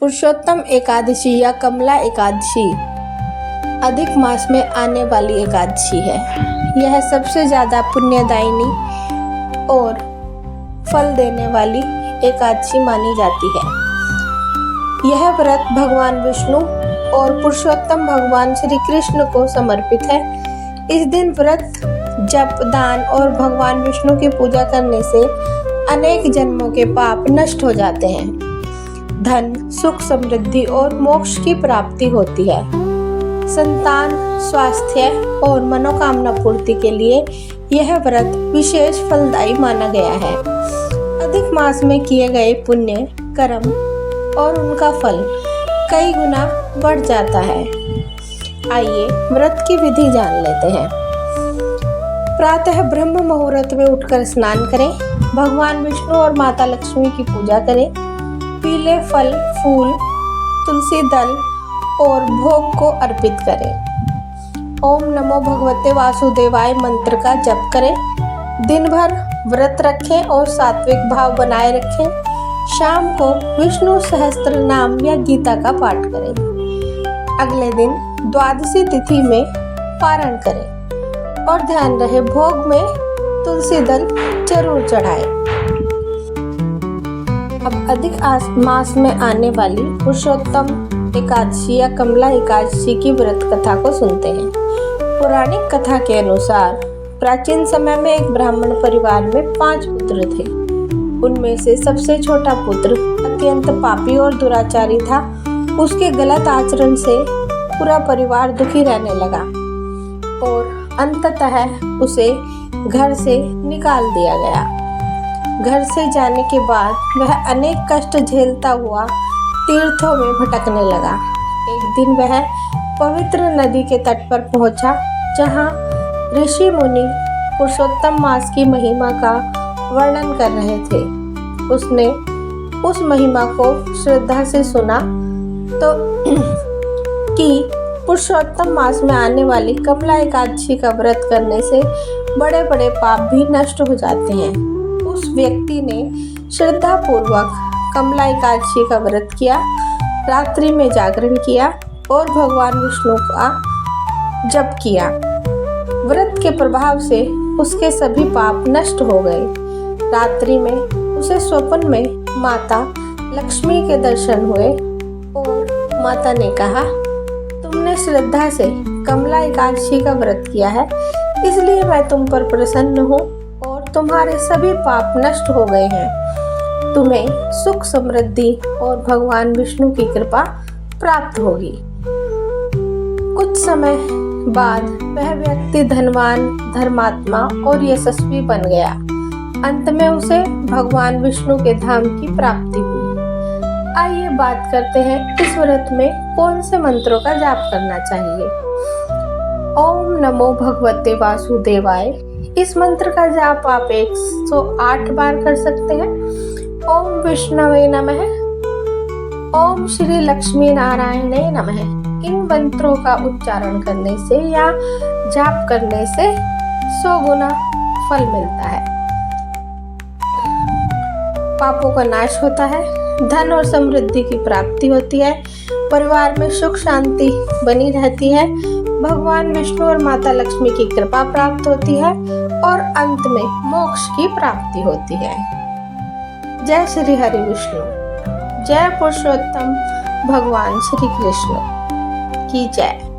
पुरुषोत्तम एकादशी या कमला एकादशी अधिक मास में आने वाली एकादशी है। यह सबसे ज़्यादा पुण्यदायिनी और फल देने वाली एकादशी मानी जाती है। यह व्रत भगवान विष्णु और पुरुषोत्तम भगवान श्री कृष्ण को समर्पित है। इस दिन व्रत, जप, दान और भगवान विष्णु की पूजा करने से अनेक जन्मों के पाप नष्ट हो जाते हैं। धन, सुख, समृद्धि और मोक्ष की प्राप्ति होती है। संतान, स्वास्थ्य और मनोकामना पूर्ति के लिए यह व्रत विशेष फलदायी माना गया है। अधिक मास में किए गए पुण्य कर्म और उनका फल कई गुना बढ़ जाता है। आइए व्रत की विधि जान लेते हैं। प्रातः ब्रह्म मुहूर्त में उठकर स्नान करें। भगवान विष्णु और माता लक्ष्मी की पूजा करें। पीले फल, फूल, तुलसी दल और भोग को अर्पित करें। ओम नमो भगवते वासुदेवाय मंत्र का जप करें। दिन भर व्रत रखें और सात्विक भाव बनाए रखें। शाम को विष्णु सहस्त्र नाम या गीता का पाठ करें। अगले दिन द्वादशी तिथि में पारण करें और ध्यान रहे भोग में तुलसी दल जरूर चढ़ाएं। अब अधिक मास में आने वाली पुरुषोत्तम एकादशी या कमला एकादशी की व्रत कथा को सुनते हैं। पौराणिक कथा के अनुसार प्राचीन समय में एक ब्राह्मण परिवार में 5 पुत्र थे। उनमें से सबसे छोटा पुत्र अत्यंत पापी और दुराचारी था। उसके गलत आचरण से पूरा परिवार दुखी रहने लगा और अंततः उसे घर से निकाल दिया गया। घर से जाने के बाद वह अनेक कष्ट झेलता हुआ तीर्थों में भटकने लगा। एक दिन वह पवित्र नदी के तट पर पहुंचा, जहां ऋषि मुनि पुरुषोत्तम मास की महिमा का वर्णन कर रहे थे। उसने उस महिमा को श्रद्धा से सुना तो कि पुरुषोत्तम मास में आने वाली कमला एकादशी का व्रत करने से बड़े बड़े पाप भी नष्ट हो जाते हैं। उस व्यक्ति ने श्रद्धा पूर्वक कमला एकादशी का व्रत किया, रात्रि में जागरण किया और भगवान विष्णु का जप किया। व्रत के प्रभाव से उसके सभी पाप नष्ट हो गए। रात्रि में उसे स्वप्न में माता लक्ष्मी के दर्शन हुए और माता ने कहा, तुमने श्रद्धा से कमला एकादशी का व्रत किया है, इसलिए मैं तुम पर प्रसन्न हूँ और तुम्हारे सभी पाप नष्ट हो गए हैं। तुम्हें सुख, समृद्धि और भगवान विष्णु की कृपा प्राप्त होगी। कुछ समय बाद वह व्यक्ति धनवान, धर्मात्मा और यशस्वी बन गया। अंत में उसे भगवान विष्णु के धाम की प्राप्ति हुई। आइए बात करते हैं इस व्रत में कौन से मंत्रों का जाप करना चाहिए। ओम नमो भगवते वासुदेवाय, इस मंत्र का जाप आप 108 बार कर सकते हैं। ओम विष्णवे नमः, ओम श्री लक्ष्मी नारायणे नमः। इन मंत्रों का उच्चारण करने से या जाप करने से 100 गुना फल मिलता है। पापों का नाश होता है, धन और समृद्धि की प्राप्ति होती है, परिवार में सुख शांति बनी रहती है, भगवान विष्णु और माता लक्ष्मी की कृपा प्राप्त होती है और अंत में मोक्ष की प्राप्ति होती है। जय श्री हरि विष्णु, जय पुरुषोत्तम भगवान श्री कृष्ण की जय।